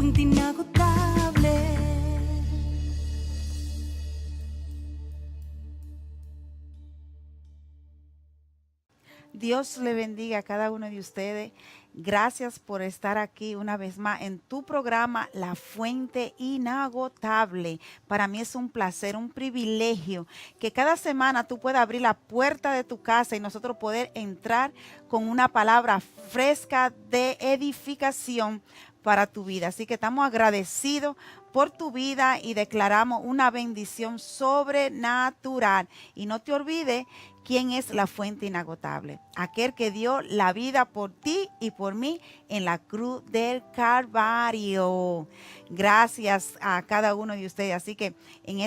fuente inagotable. Dios le bendiga a cada uno de ustedes. Gracias por estar aquí una vez más en tu programa La Fuente Inagotable. Para mí es un placer, un privilegio que cada semana tú puedas abrir la puerta de tu casa y nosotros poder entrar con una palabra fresca de edificación para tu vida. Así que estamos agradecidos por tu vida y declaramos una bendición sobrenatural. Y no te olvides quién es la fuente inagotable. Aquel que dio la vida por ti y por mí en la cruz del Calvario. Gracias a cada uno de ustedes. Así que en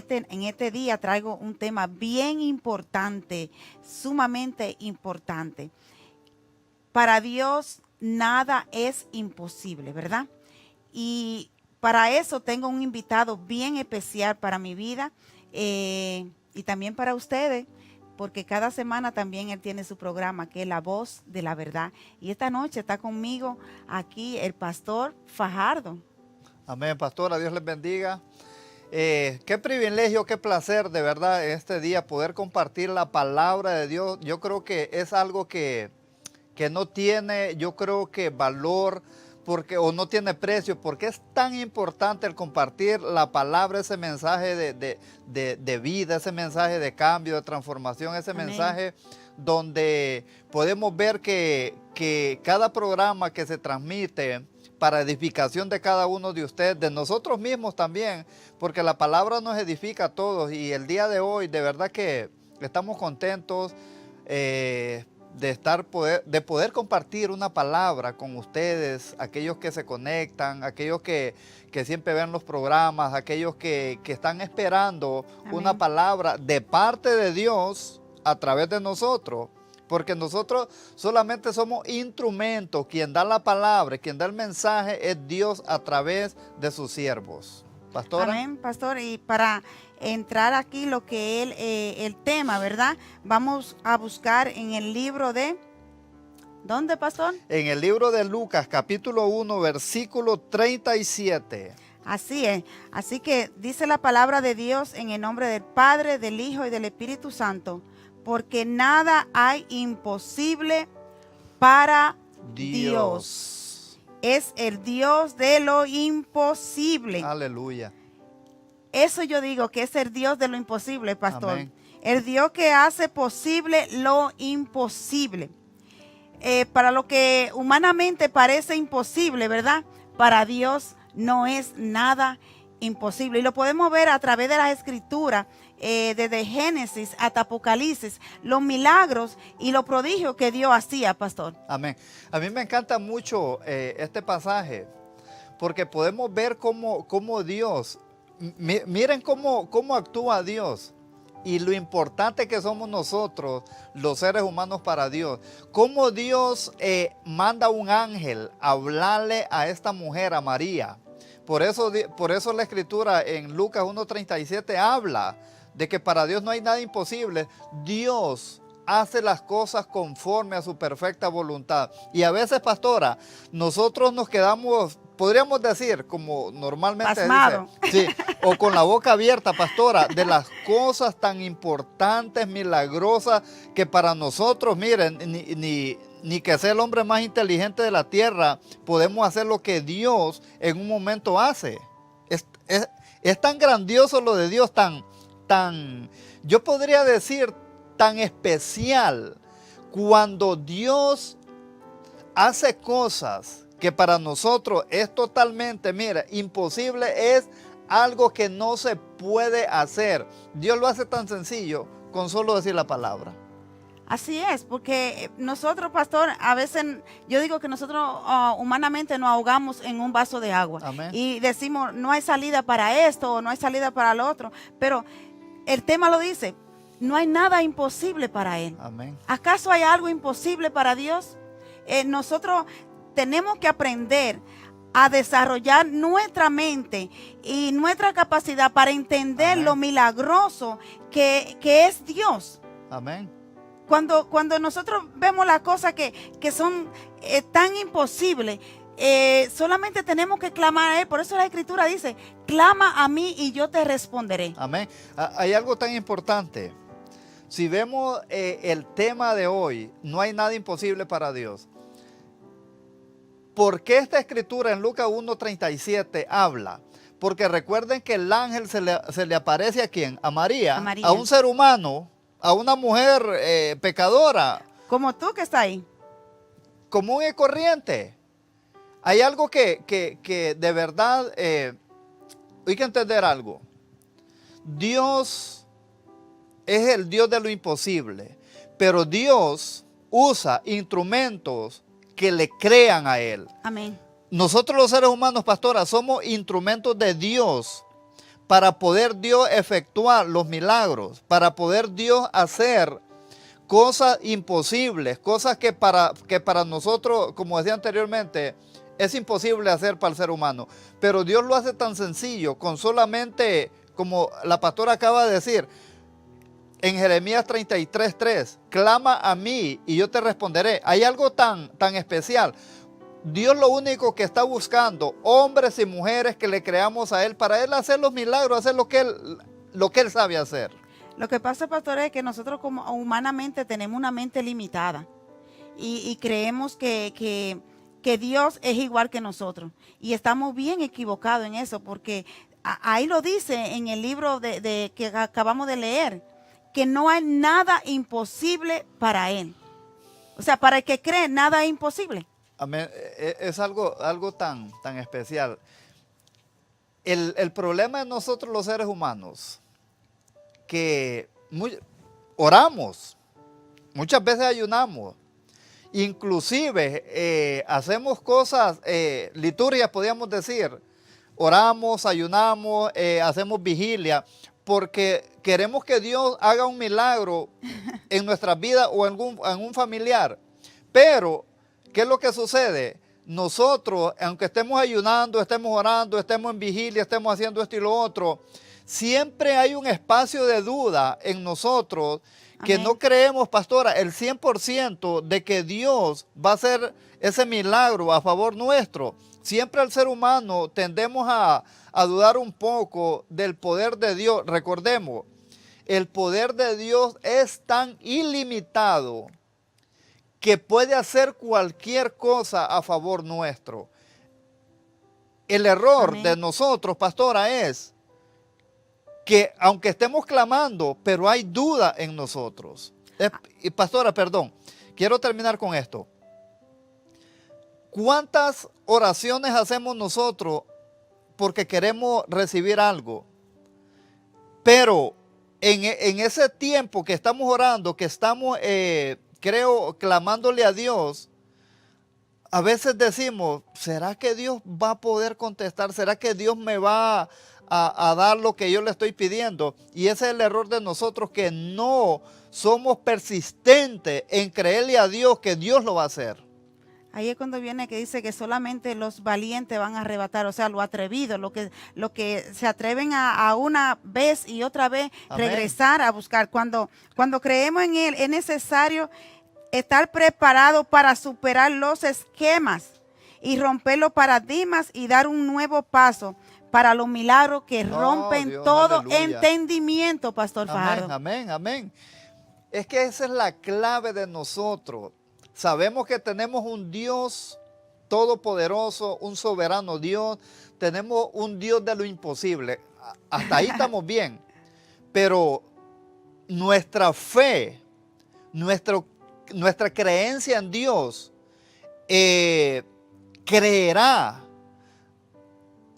este día traigo un tema bien importante, sumamente importante. Para Dios nada es imposible, ¿verdad? Y para eso tengo un invitado bien especial para mi vida y también para ustedes, porque cada semana también él tiene su programa, que es La Voz de la Verdad. Y esta noche está conmigo aquí el pastor Fajardo. Amén, pastora, Dios les bendiga. Qué privilegio, qué placer de verdad este día poder compartir la palabra de Dios. Yo creo que es algo que no tiene, yo creo que valor, o no tiene precio, porque es tan importante el compartir la palabra, ese mensaje de vida, ese mensaje de cambio, de transformación, ese Amén. mensaje donde podemos ver que cada programa que se transmite para edificación de cada uno de ustedes, de nosotros mismos también, porque la palabra nos edifica a todos, y el día de hoy de verdad que estamos contentos de poder compartir una palabra con ustedes, aquellos que se conectan, aquellos que siempre ven los programas, aquellos que están esperando Amén. Una palabra de parte de Dios a través de nosotros, porque nosotros solamente somos instrumentos. Quien da la palabra, quien da el mensaje es Dios a través de sus siervos. Pastora. Amén, pastor. Y para entrar aquí lo que el tema, ¿verdad? Vamos a buscar en el libro de... ¿Dónde, pastor? En el libro de Lucas, capítulo 1, versículo 37. Así es. Así que dice la palabra de Dios en el nombre del Padre, del Hijo y del Espíritu Santo. Porque nada hay imposible para Dios. Es el Dios de lo imposible. Aleluya. Eso yo digo que es el Dios de lo imposible, pastor. Amén. El Dios que hace posible lo imposible. Para lo que humanamente parece imposible, ¿verdad? Para Dios no es nada imposible. Y lo podemos ver a través de las escrituras, desde Génesis hasta Apocalipsis, los milagros y los prodigios que Dios hacía, pastor. Amén. A mí me encanta mucho este pasaje, porque podemos ver cómo Dios, miren cómo actúa Dios y lo importante que somos nosotros, los seres humanos, para Dios. Cómo Dios manda un ángel a hablarle a esta mujer, a María. Por eso la escritura en Lucas 1:37 habla de que para Dios no hay nada imposible. Dios hace las cosas conforme a su perfecta voluntad. Y a veces, pastora, nosotros nos quedamos, podríamos decir, como normalmente pasmado. dice, sí, o con la boca abierta, pastora, de las cosas tan importantes, milagrosas, que para nosotros, miren, ni que sea el hombre más inteligente de la tierra, podemos hacer lo que Dios en un momento hace. Es tan grandioso lo de Dios, yo podría decir, tan especial, cuando Dios hace cosas que para nosotros es totalmente, mira, imposible, es algo que no se puede hacer. Dios lo hace tan sencillo con solo decir la palabra. Así es, porque nosotros, pastor, a veces yo digo que nosotros humanamente nos ahogamos en un vaso de agua. Amén. Y decimos, no hay salida para esto o no hay salida para lo otro, pero el tema lo dice, no hay nada imposible para Él. Amén. ¿Acaso hay algo imposible para Dios? Nosotros tenemos que aprender a desarrollar nuestra mente y nuestra capacidad para entender Amén. lo milagroso que es Dios. Amén. Cuando nosotros vemos las cosas que son tan imposibles, solamente tenemos que clamar a Él. Por eso la Escritura dice, clama a mí y yo te responderé. Amén. Hay algo tan importante. Si vemos el tema de hoy, no hay nada imposible para Dios. ¿Por qué esta escritura en Lucas 1:37 habla? Porque recuerden que el ángel se le aparece ¿a quién? A María, a un ser humano, a una mujer pecadora. Como tú que estás ahí. Común y corriente. Hay algo que de verdad hay que entender algo. Dios es el Dios de lo imposible, pero Dios usa instrumentos que le crean a Él. Amén. Nosotros los seres humanos, pastora, somos instrumentos de Dios para poder Dios efectuar los milagros, para poder Dios hacer cosas imposibles, cosas que para nosotros, como decía anteriormente, es imposible hacer para el ser humano. Pero Dios lo hace tan sencillo, con solamente, como la pastora acaba de decir, en Jeremías 33:3, clama a mí y yo te responderé. Hay algo tan especial. Dios lo único que está buscando, hombres y mujeres que le creamos a Él, para Él hacer los milagros, hacer lo que Él sabe hacer. Lo que pasa, pastor, es que nosotros como humanamente tenemos una mente limitada y creemos que Dios es igual que nosotros. Y estamos bien equivocados en eso, porque ahí lo dice en el libro que acabamos de leer, que no hay nada imposible para Él. O sea, para el que cree, nada es imposible. Amén. Es algo tan especial. El problema de nosotros los seres humanos, que oramos, muchas veces ayunamos, inclusive hacemos cosas, liturgias podríamos decir, oramos, ayunamos, hacemos vigilia, porque queremos que Dios haga un milagro en nuestras vidas o en un familiar. Pero, ¿qué es lo que sucede? Nosotros, aunque estemos ayunando, estemos orando, estemos en vigilia, estemos haciendo esto y lo otro, siempre hay un espacio de duda en nosotros que Amén. no creemos, pastora, el 100% de que Dios va a hacer ese milagro a favor nuestro. Siempre al ser humano tendemos a dudar un poco del poder de Dios. Recordemos, el poder de Dios es tan ilimitado que puede hacer cualquier cosa a favor nuestro. El error Amén. de nosotros, pastora, es que aunque estemos clamando, pero hay duda en nosotros. Y pastora, perdón, quiero terminar con esto. ¿Cuántas oraciones hacemos nosotros porque queremos recibir algo? Pero en ese tiempo que estamos orando, que estamos, creo, clamándole a Dios, a veces decimos, ¿será que Dios va a poder contestar? ¿Será que Dios me va a dar lo que yo le estoy pidiendo? Y ese es el error de nosotros, que no somos persistentes en creerle a Dios que Dios lo va a hacer. Ahí es cuando viene que dice que solamente los valientes van a arrebatar, o sea, lo atrevido, lo que se atreven a una vez y otra vez Amén. regresar a buscar. Cuando creemos en Él, es necesario estar preparado para superar los esquemas y romper los paradigmas y dar un nuevo paso para los milagros que rompen Dios, todo aleluya. entendimiento, Pastor Fajardo. Amén, amén, amén. Es que esa es la clave de nosotros. Sabemos que tenemos un Dios todopoderoso, un soberano Dios. Tenemos un Dios de lo imposible. Hasta ahí estamos bien. Pero nuestra fe, nuestra creencia en Dios, creerá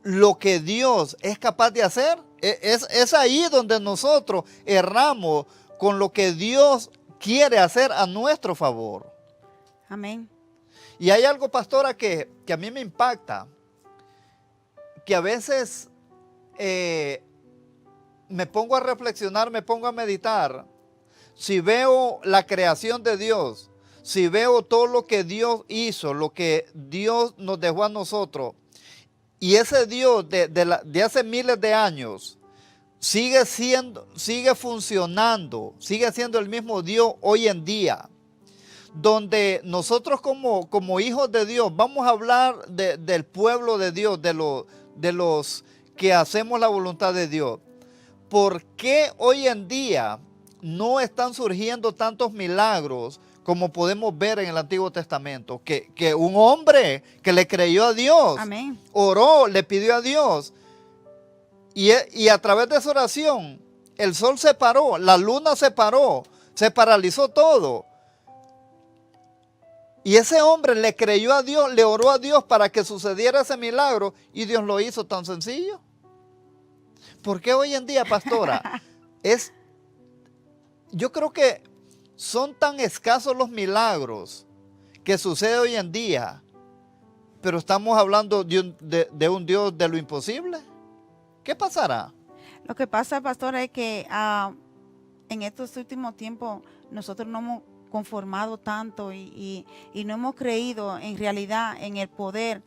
lo que Dios es capaz de hacer. Es ahí donde nosotros erramos con lo que Dios quiere hacer a nuestro favor. Amén. Y hay algo, pastora, que a mí me impacta, que a veces me pongo a reflexionar, me pongo a meditar. Si veo la creación de Dios, si veo todo lo que Dios hizo, lo que Dios nos dejó a nosotros, y ese Dios de hace miles de años sigue funcionando, sigue siendo el mismo Dios hoy en día. donde nosotros como hijos de Dios vamos a hablar del pueblo de Dios, de los que hacemos la voluntad de Dios. ¿Por qué hoy en día no están surgiendo tantos milagros como podemos ver en el Antiguo Testamento? Que un hombre que le creyó a Dios, Amén. oró, le pidió a Dios, y a través de esa oración el sol se paró, la luna se paró, se paralizó todo. Y ese hombre le creyó a Dios, le oró a Dios para que sucediera ese milagro, y Dios lo hizo tan sencillo. ¿Por qué hoy en día, pastora? Yo creo que son tan escasos los milagros que suceden hoy en día, pero estamos hablando de un Dios de lo imposible. ¿Qué pasará? Lo que pasa, pastor, es que en estos últimos tiempos nosotros no hemos conformado tanto y no hemos creído en realidad en el poder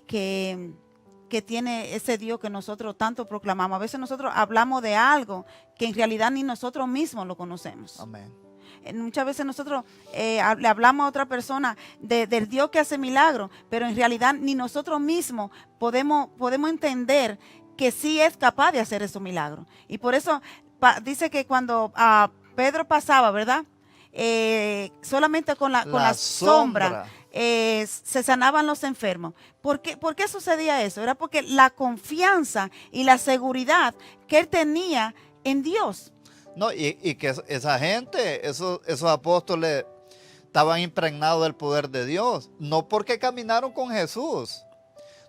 que tiene ese Dios que nosotros tanto proclamamos. A veces nosotros hablamos de algo que en realidad ni nosotros mismos lo conocemos. Amén. Muchas veces nosotros le hablamos a otra persona del Dios que hace milagros, pero en realidad ni nosotros mismos podemos entender que sí es capaz de hacer esos milagros. Y por eso dice que cuando Pedro pasaba, ¿verdad? Solamente con la sombra. Se sanaban los enfermos. ¿Por qué sucedía eso? Era porque la confianza y la seguridad que él tenía en Dios. No, y que esa gente, esos apóstoles, estaban impregnados del poder de Dios. No porque caminaron con Jesús,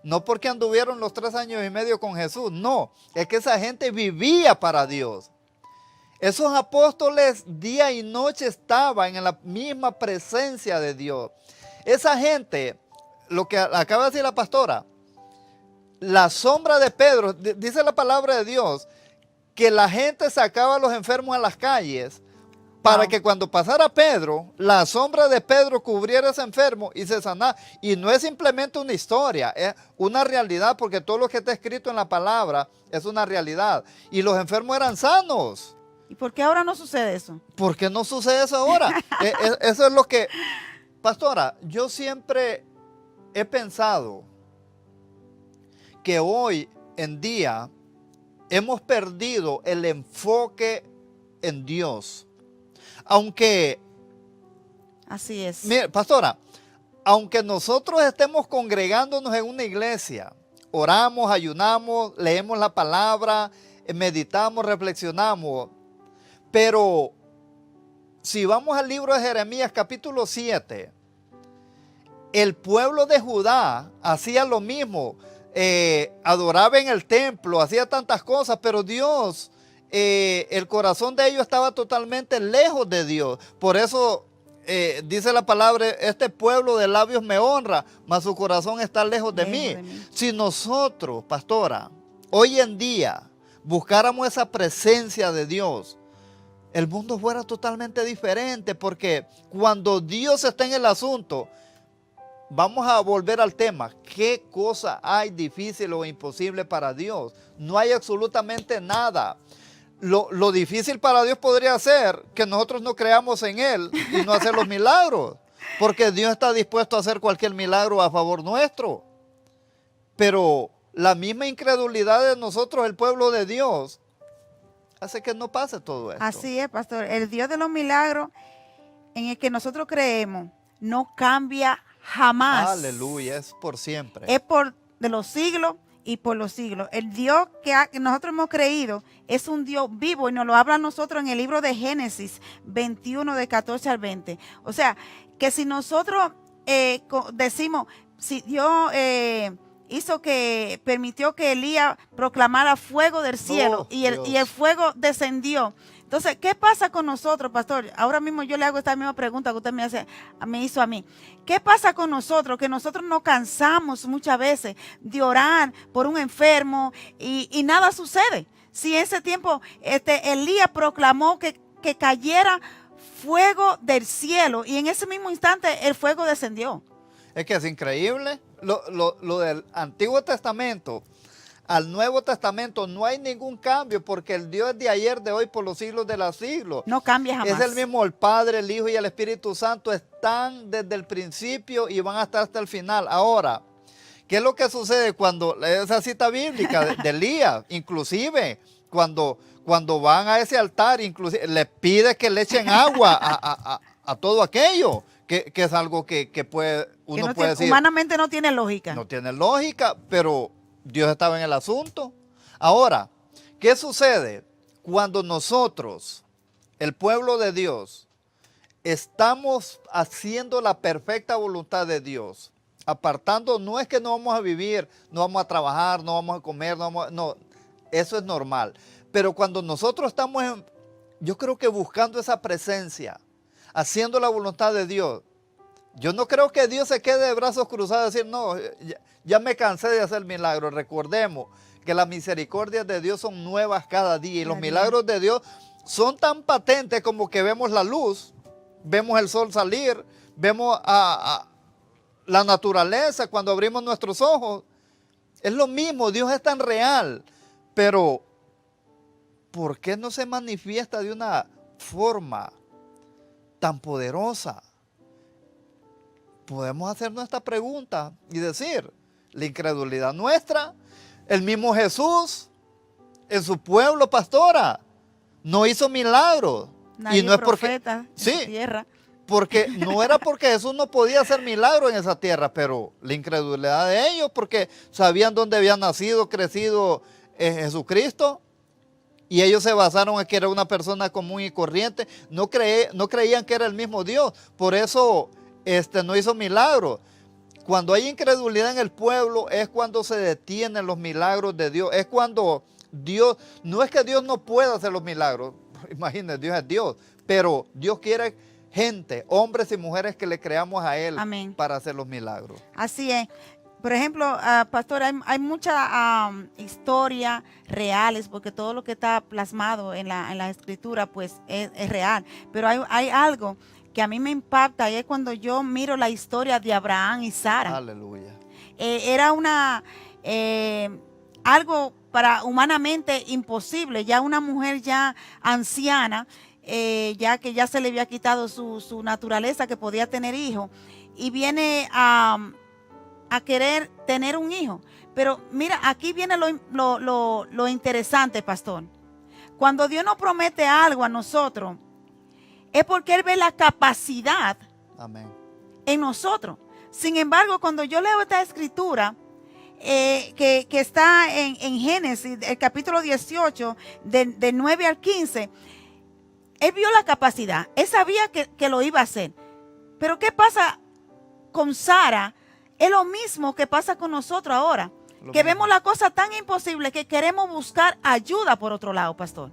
no porque anduvieron los 3 años y medio con Jesús, no. Es que esa gente vivía para Dios. Esos apóstoles día y noche estaban en la misma presencia de Dios. Esa gente, lo que acaba de decir la pastora, la sombra de Pedro, dice la palabra de Dios, que la gente sacaba a los enfermos a las calles para que cuando pasara Pedro, la sombra de Pedro cubriera a ese enfermo y se sanara. Y no es simplemente una historia, es una realidad, porque todo lo que está escrito en la palabra es una realidad. Y los enfermos eran sanos. ¿Y por qué ahora no sucede eso? ¿Por qué no sucede eso ahora? Eso es lo que... Pastora, yo siempre he pensado que hoy en día hemos perdido el enfoque en Dios. Aunque, así es. mire, pastora, aunque nosotros estemos congregándonos en una iglesia, oramos, ayunamos, leemos la palabra, meditamos, reflexionamos, pero si vamos al libro de Jeremías capítulo 7, el pueblo de Judá hacía lo mismo, adoraba en el templo, hacía tantas cosas, pero Dios, el corazón de ellos estaba totalmente lejos de Dios. Por eso dice la palabra, este pueblo de labios me honra, mas su corazón está lejos de mí. Si nosotros, pastora, hoy en día buscáramos esa presencia de Dios, el mundo fuera totalmente diferente, porque cuando Dios está en el asunto, vamos a volver al tema. ¿Qué cosa hay difícil o imposible para Dios? No hay absolutamente nada. Lo difícil para Dios podría ser que nosotros no creamos en Él y no hacer los milagros, porque Dios está dispuesto a hacer cualquier milagro a favor nuestro. Pero la misma incredulidad de nosotros, el pueblo de Dios, hace que no pase todo esto. Así es, pastor. El Dios de los milagros en el que nosotros creemos no cambia jamás. Aleluya, es por siempre. Es por de los siglos y por los siglos. El Dios que nosotros hemos creído es un Dios vivo, y nos lo habla a nosotros en el libro de Génesis 21, de 14 al 20. O sea, que si nosotros decimos, si Dios permitió que Elías proclamara fuego del cielo, y el fuego descendió. Entonces, ¿qué pasa con nosotros, pastor? Ahora mismo yo le hago esta misma pregunta que usted me hizo a mí. ¿Qué pasa con nosotros? Que nosotros nos cansamos muchas veces de orar por un enfermo y nada sucede. Si en ese tiempo Elías proclamó que cayera fuego del cielo, y en ese mismo instante el fuego descendió. Es que es increíble. Lo del Antiguo Testamento al Nuevo Testamento no hay ningún cambio, porque el Dios de ayer, de hoy, por los siglos de los siglos. No cambia jamás. Es el mismo, el Padre, el Hijo y el Espíritu Santo están desde el principio y van a estar hasta el final. Ahora, ¿qué es lo que sucede cuando esa cita bíblica de Elías, inclusive cuando van a ese altar, inclusive le pide que le echen agua a todo aquello, que es algo que uno puede decir, humanamente no tiene lógica. no tiene lógica, pero Dios estaba en el asunto. Ahora, ¿qué sucede cuando nosotros, el pueblo de Dios, estamos haciendo la perfecta voluntad de Dios? Apartando, no es que no vamos a vivir, no vamos a trabajar, no vamos a comer, no, eso es normal. Pero cuando nosotros estamos, yo creo que buscando esa presencia, haciendo la voluntad de Dios, yo no creo que Dios se quede de brazos cruzados y decir, no, ya me cansé de hacer milagros. Recordemos que las misericordias de Dios son nuevas cada día y los milagros de Dios son tan patentes como que vemos la luz, vemos el sol salir, vemos la naturaleza cuando abrimos nuestros ojos. Es lo mismo, Dios es tan real, pero ¿por qué no se manifiesta de una forma tan poderosa? Podemos hacernos esta pregunta y decir, la incredulidad nuestra, el mismo Jesús en su pueblo, pastora, no hizo milagros. Nadie y no es profeta en sí, su tierra. porque no era porque Jesús no podía hacer milagros en esa tierra, pero la incredulidad de ellos, porque sabían dónde había nacido, crecido Jesucristo, y ellos se basaron en que era una persona común y corriente, no creían que era el mismo Dios, por eso no hizo milagros. Cuando hay incredulidad en el pueblo es cuando se detienen los milagros de Dios, es cuando Dios, no es que Dios no pueda hacer los milagros, imagínense, Dios es Dios, pero Dios quiere gente, hombres y mujeres que le creamos a Él. Amén. Para hacer los milagros. Así es. Por ejemplo, pastor, hay mucha historia reales, porque todo lo que está plasmado en la escritura pues es real, pero hay algo que a mí me impacta y es cuando yo miro la historia de Abraham y Sara. Aleluya. Era algo para humanamente imposible, ya una mujer ya anciana, ya que ya se le había quitado su naturaleza que podía tener hijos, y viene a querer tener un hijo. Pero mira, aquí viene lo interesante, pastor. Cuando Dios nos promete algo a nosotros, es porque Él ve la capacidad Amén. en nosotros. Sin embargo, cuando yo leo esta escritura, que está en Génesis, el capítulo 18, de 9 al 15, Él vio la capacidad. Él sabía que lo iba a hacer. Pero ¿qué pasa con Sara? Es lo mismo que pasa con nosotros ahora. Que vemos la cosa tan imposible que queremos buscar ayuda por otro lado, pastor.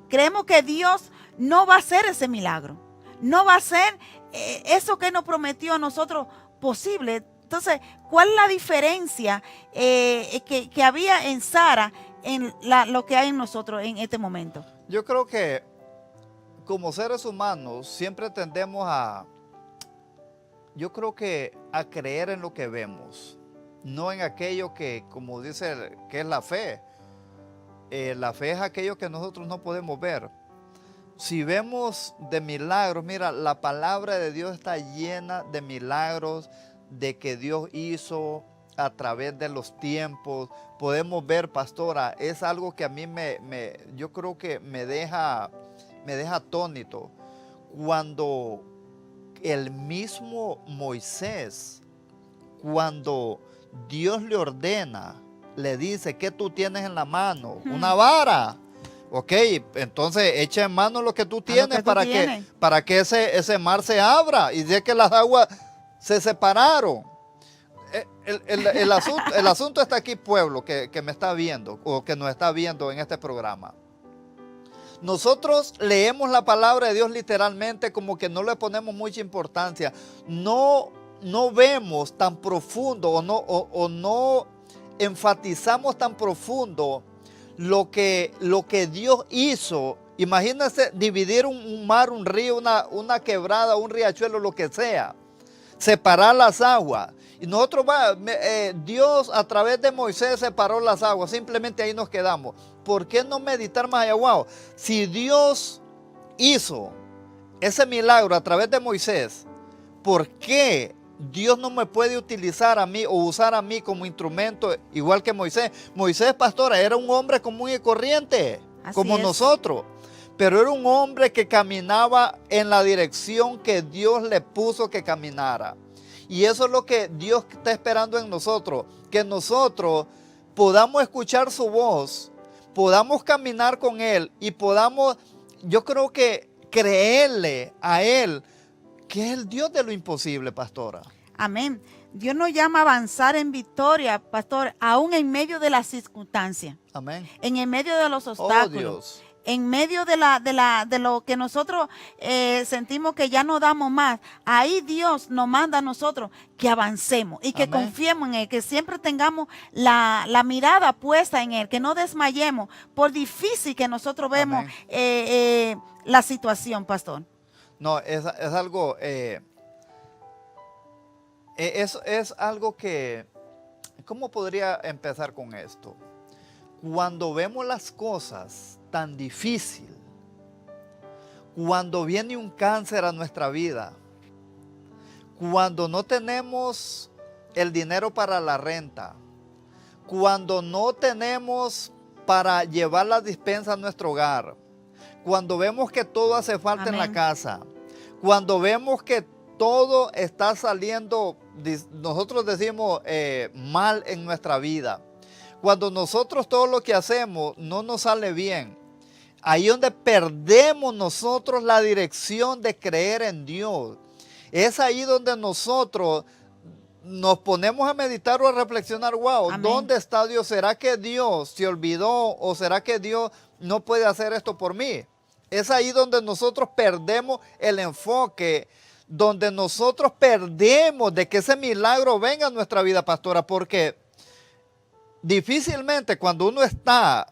Creemos que Dios no va a hacer ese milagro. No va a hacer eso que nos prometió a nosotros posible. Entonces, ¿cuál es la diferencia que había en Sara en lo que hay en nosotros en este momento? Yo creo que como seres humanos siempre tendemos a creer en lo que vemos, no en aquello que, como dice, que es la fe. La fe es aquello que nosotros no podemos ver. Si vemos de milagros, mira, la palabra de Dios está llena de milagros, de que Dios hizo a través de los tiempos. Podemos ver, pastora, es algo que a mí yo creo que me deja atónito. Cuando el mismo Moisés, cuando Dios le ordena, le dice, ¿qué tú tienes en la mano? Una vara. Ok, entonces echa en mano lo que tú tienes para que ese mar se abra y de que las aguas se separaron. El asunto está aquí, pueblo, que me está viendo o que nos está viendo en este programa. Nosotros leemos la palabra de Dios literalmente como que no le ponemos mucha importancia. No vemos tan profundo o no enfatizamos tan profundo lo que Dios hizo. Imagínense dividir un mar, un río, una quebrada, un riachuelo, lo que sea. Separar las aguas. Y nosotros Dios a través de Moisés separó las aguas, simplemente ahí nos quedamos. ¿Por qué no meditar más allá? Wow, si Dios hizo ese milagro a través de Moisés, ¿por qué Dios no me puede utilizar a mí o usar a mí como instrumento igual que Moisés? Moisés, pastora, era un hombre común y corriente, Así como es. nosotros. Pero era un hombre que caminaba en la dirección que Dios le puso que caminara. Y eso es lo que Dios está esperando en nosotros, que nosotros podamos escuchar su voz, podamos caminar con Él y podamos, yo creo que creerle a Él, que es el Dios de lo imposible, pastora. Amén. Dios nos llama a avanzar en victoria, pastor, aún en medio de las circunstancias, Amén. en el medio de los Oh, obstáculos. Dios. En medio de lo que nosotros sentimos que ya no damos más, ahí Dios nos manda a nosotros que avancemos y que Amén. confiemos en Él, que siempre tengamos la mirada puesta en Él, que no desmayemos, por difícil que nosotros vemos la situación, pastor. No, es algo, es algo que, ¿cómo podría empezar con esto? Cuando vemos las cosas tan difícil, cuando viene un cáncer a nuestra vida, cuando no tenemos el dinero para la renta, cuando no tenemos para llevar la despensa a nuestro hogar, cuando vemos que todo hace falta en la Amén. casa, cuando vemos que todo está saliendo, nosotros decimos, mal en nuestra vida, cuando nosotros todo lo que hacemos no nos sale bien, ahí es donde perdemos nosotros la dirección de creer en Dios. Es ahí donde nosotros nos ponemos a meditar o a reflexionar, wow, Amén. ¿dónde está Dios? ¿Será que Dios se olvidó o será que Dios no puede hacer esto por mí? Es ahí donde nosotros perdemos el enfoque, donde nosotros perdemos de que ese milagro venga a nuestra vida, pastora, porque difícilmente cuando uno está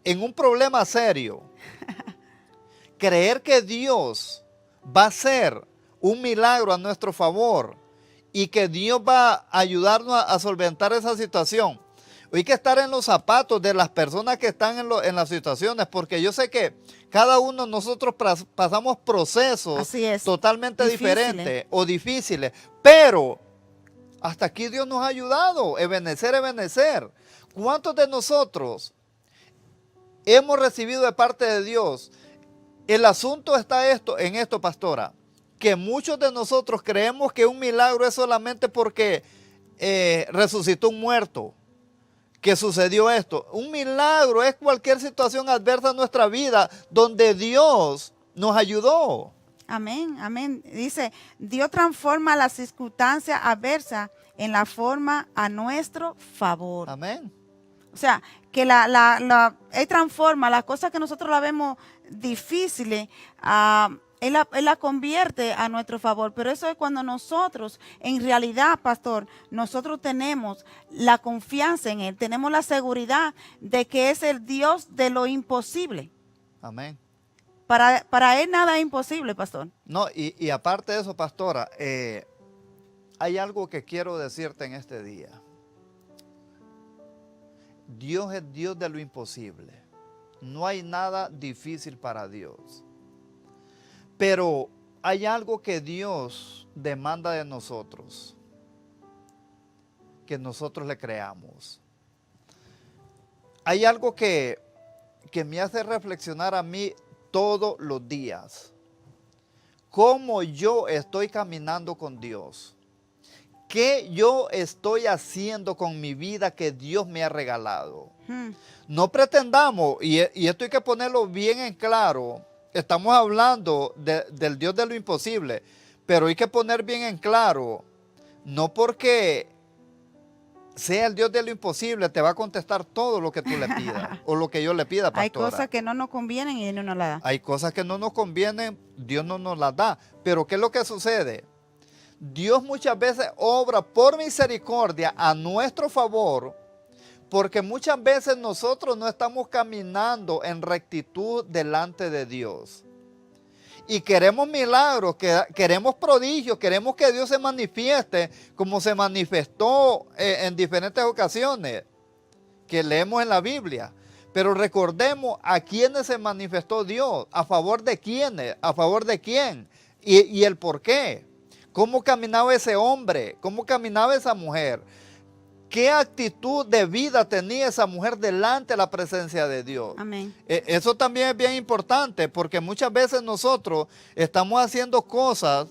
en un problema serio, creer que Dios va a hacer un milagro a nuestro favor y que Dios va a ayudarnos a solventar esa situación. Hay que estar en los zapatos de las personas que están en las situaciones, porque yo sé que cada uno de nosotros pasamos procesos Así es. totalmente Difíciles. diferentes o difíciles, pero hasta aquí Dios nos ha ayudado, ebenecer. ¿Cuántos de nosotros hemos recibido de parte de Dios? El asunto está en esto, pastora, que muchos de nosotros creemos que un milagro es solamente porque resucitó un muerto, que sucedió esto. Un milagro es cualquier situación adversa en nuestra vida donde Dios nos ayudó. Amén, amén. Dice, Dios transforma las circunstancias adversas en la forma a nuestro favor. Amén. O sea, que Él transforma las cosas que nosotros la vemos difíciles, Él la convierte a nuestro favor. Pero eso es cuando nosotros, en realidad, pastor, nosotros tenemos la confianza en Él, tenemos la seguridad de que es el Dios de lo imposible. Amén. Para Él nada es imposible, pastor. No, y aparte de eso, pastora, hay algo que quiero decirte en este día. Dios es Dios de lo imposible. No hay nada difícil para Dios. Pero hay algo que Dios demanda de nosotros, que nosotros le creamos. Hay algo que me hace reflexionar a mí todos los días. ¿Cómo yo estoy caminando con Dios? ¿Qué yo estoy haciendo con mi vida que Dios me ha regalado? No pretendamos, y esto hay que ponerlo bien en claro, estamos hablando del Dios de lo imposible, pero hay que poner bien en claro, no porque sea el Dios de lo imposible te va a contestar todo lo que tú le pidas o lo que yo le pida, pastora. Hay cosas que no nos convienen y Él no nos las da. Hay cosas que no nos convienen, Dios no nos las da. Pero ¿qué es lo que sucede? Dios muchas veces obra por misericordia a nuestro favor, porque muchas veces nosotros no estamos caminando en rectitud delante de Dios. y queremos milagros, queremos prodigios, queremos que Dios se manifieste como se manifestó en diferentes ocasiones que leemos en la Biblia. Pero recordemos a quiénes se manifestó Dios, a favor de quiénes, a favor de quién y el por qué. ¿Cómo caminaba ese hombre? ¿Cómo caminaba esa mujer? ¿Qué actitud de vida tenía esa mujer delante de la presencia de Dios? Amén. Eso también es bien importante porque muchas veces nosotros estamos haciendo cosas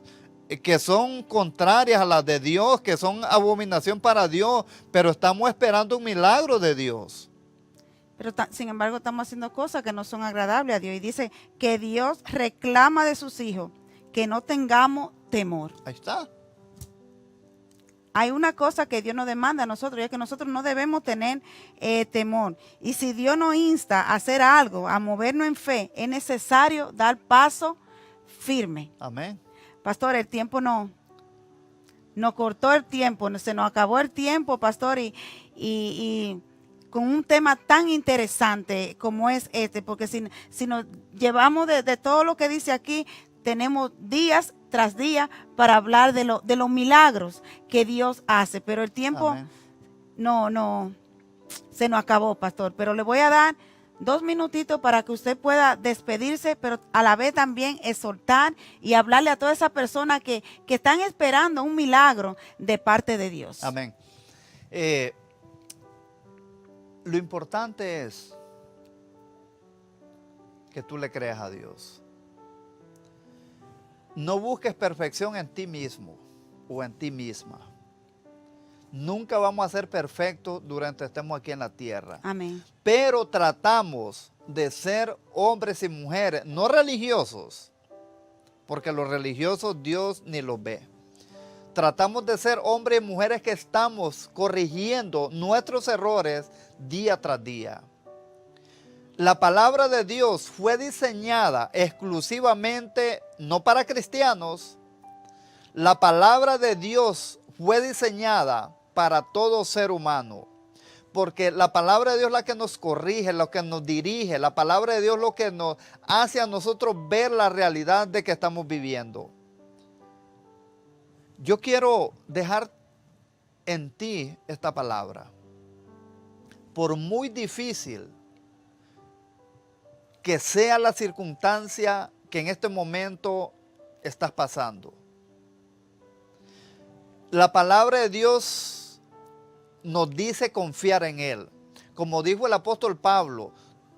que son contrarias a las de Dios, que son abominación para Dios, pero estamos esperando un milagro de Dios. Pero sin embargo estamos haciendo cosas que no son agradables a Dios. Y dice que Dios reclama de sus hijos que no tengamos temor. Ahí está. Hay una cosa que Dios nos demanda a nosotros, y es que nosotros no debemos tener temor. Y si Dios nos insta a hacer algo, a movernos en fe, es necesario dar paso firme. Amén. Pastor, el tiempo nos cortó el tiempo, se nos acabó el tiempo, pastor, y con un tema tan interesante como es este, porque si nos llevamos de todo lo que dice aquí, tenemos días tras día para hablar de los milagros que Dios hace, pero el tiempo Amén. no se nos acabó, pastor. Pero le voy a dar 2 minutitos para que usted pueda despedirse, pero a la vez también exhortar y hablarle a todas esas personas que están esperando un milagro de parte de Dios. Amén. Lo importante es que tú le creas a Dios. No busques perfección en ti mismo o en ti misma. Nunca vamos a ser perfectos durante estemos aquí en la tierra. Amén. Pero tratamos de ser hombres y mujeres, no religiosos, porque los religiosos Dios ni los ve. Tratamos de ser hombres y mujeres que estamos corrigiendo nuestros errores día tras día. La palabra de Dios fue diseñada exclusivamente no para cristianos. La palabra de Dios fue diseñada para todo ser humano. Porque la palabra de Dios es la que nos corrige, lo que nos dirige. La palabra de Dios es lo que nos hace a nosotros ver la realidad de que estamos viviendo. Yo quiero dejar en ti esta palabra. Por muy difícil que sea la circunstancia que en este momento estás pasando, la palabra de Dios nos dice confiar en Él. Como dijo el apóstol Pablo,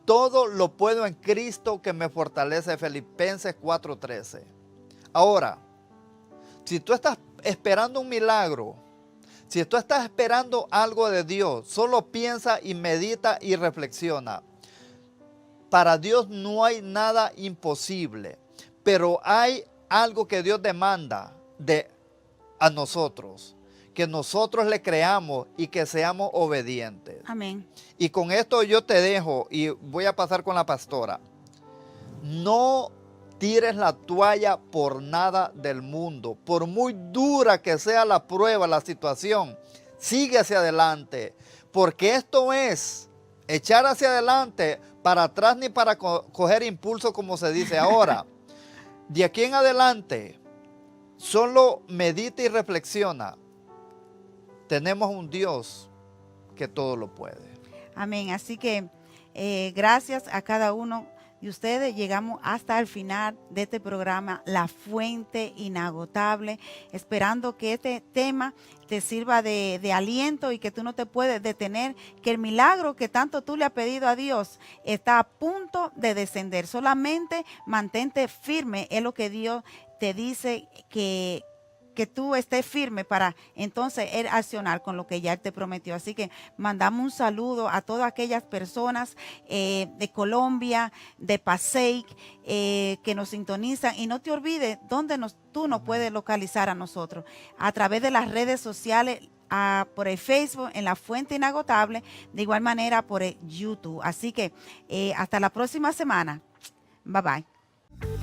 todo lo puedo en Cristo que me fortalece, Filipenses 4:13. Ahora, si tú estás esperando un milagro, si tú estás esperando algo de Dios, solo piensa y medita y reflexiona. Para Dios no hay nada imposible, pero hay algo que Dios demanda a nosotros, que nosotros le creamos y que seamos obedientes. Amén. Y con esto yo te dejo y voy a pasar con la pastora. No tires la toalla por nada del mundo, por muy dura que sea la prueba, la situación, sigue hacia adelante, porque esto es echar hacia adelante, para atrás ni para coger impulso como se dice ahora. De aquí en adelante, solo medita y reflexiona. Tenemos un Dios que todo lo puede. Amén. Así que gracias a cada uno de ustedes. Llegamos hasta el final de este programa, La Fuente Inagotable, esperando que este tema te sirva de aliento y que tú no te puedes detener, que el milagro que tanto tú le has pedido a Dios está a punto de descender. Solamente mantente firme, es lo que Dios te dice, que tú estés firme para entonces él accionar con lo que ya él te prometió. Así que mandamos un saludo a todas aquellas personas de Colombia, de Pasey, que nos sintonizan. Y no te olvides dónde tú nos puedes localizar a nosotros. A través de las redes sociales, por el Facebook, en La Fuente Inagotable, de igual manera por el YouTube. Así que hasta la próxima semana. Bye bye.